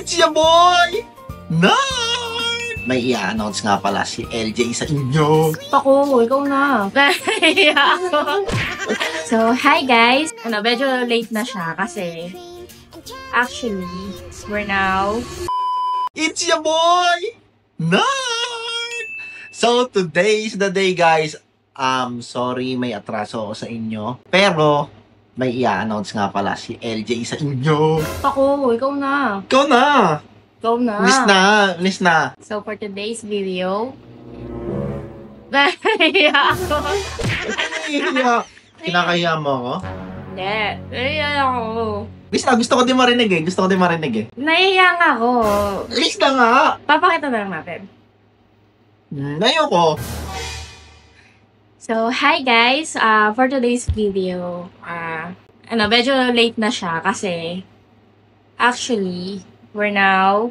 It's your boy, Nard! May i-announce nga pala si LJ sa inyo. Ako, ikaw na. So, hi guys. Medyo late na siya kasi actually, we're now... It's your boy, Nard! So, today is the day, guys. Sorry, may atraso ako sa inyo. Pero, may i-announce nga pala si LJ sa inyo. Ako, ikaw na. Ikaw na! Ikaw na. List na. So, for today's video... Nahiya ako. Kinakahiya mo ako? Hindi. Nahiya ako. Gusto ko din marinig eh. Nahiya nga ako. List na nga! Papakita na lang natin. Ayoko. So, hi guys! For today's video, medyo late na siya kasi actually, we're now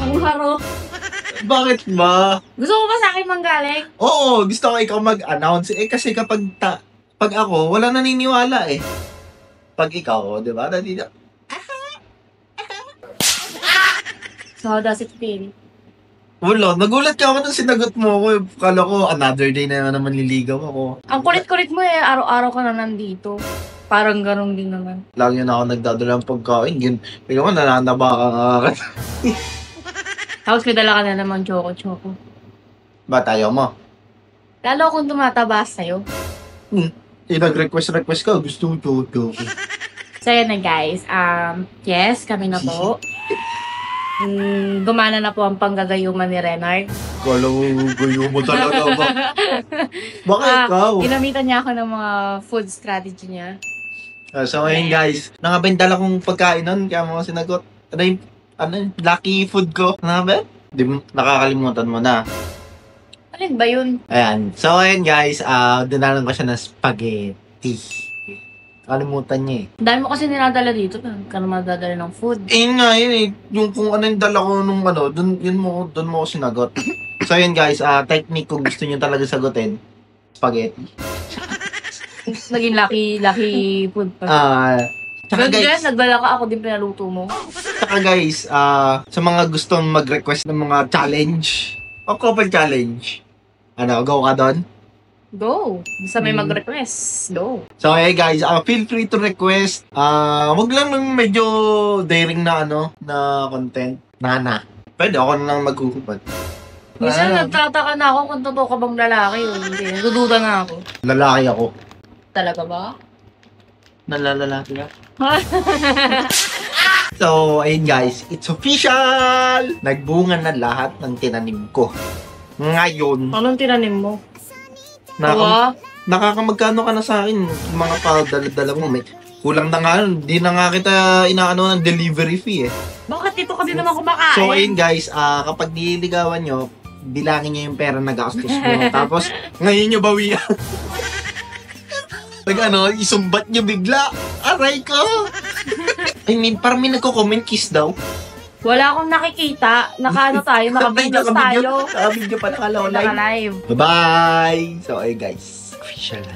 ang harot. Bakit ba? Gusto ko ba sa akin manggaling? Oo, gusto ko ikaw mag-announce. Kasi pag ako, wala naniniwala eh. Pag ikaw, di ba? So, how does it feel? Wala, nagulat ka ako nung sinagot mo ako. Kala ko, another day na naman liligaw ako. Ang kulit-kulit mo eh, araw-araw ka na nandito. Parang ganun din naman. Lagi na ako nagdadala ng pagkain. Ikaw nga, nananaba ka. Tapos may dala ka na naman choco-choco. Ba't ayaw mo? Lalo akong tumataba sa'yo. Nag-request ka, gusto ko choco. So, yan na guys. Yes, kami na po. Gumana na po ang panggagayuman ni Renard. Kala mo, gayo mo talaga ba? Baka ikaw? Ginamitan niya ako ng mga food strategy niya. So, ayun guys. Nangabendala kong pagkain nun, kaya mo sinagot. Ano yung lucky food ko? Ano ba? Nakakalimutan mo na. Alin ba yun? Ayan. So, ayun guys. Dinalan ko siya ng spaghetti. Kalimutan niya eh. Dami mo kasi niladala dito. Ka na madadala ng food. Yun eh. Yung kung ano yung dala ko nung dun mo ko sinagot. So, ayun guys. Technique kung gusto nyo talaga sagutin. Spaghetti. Naging lucky food pa. Tsaka guys, nagdala ka, ako din pinaluto mo. Tsaka guys, sa mga gustong mag-request ng mga challenge, o couple challenge, go ka doon? Go! Basta may mag-request, go! So, hey guys, feel free to request. Wag lang ng medyo daring na na content. Pwede ako na lang maghuhubad. Minsan nagtataka na ako kung totoo ka bang lalaki o hindi. Nagdududa na ako. Lalaki ako. Talaga ba? Nalalalaki ka? So, ayun guys, it's official! Nagbunga na lahat ng tinanim ko. Ngayon, Anong tinanim mo? nakakamagkano ka na sa akin? Mga padala mo, kulang na nga, di na nga kita inaano ng delivery fee eh. Bakit ito ka din naman kumakain? So, ayun guys, kapag nililigawan nyo, bilangin nyo yung pera na gastos nyo. Tapos, ngayon nyo bawian. Isumbat nyo bigla. Aray ko! Parang may nagko-comment kiss daw. Wala akong nakikita. Naka-videos tayo. Naka-video pa, naka-live. Naka-live. Bye-bye! So, ayun guys, official na.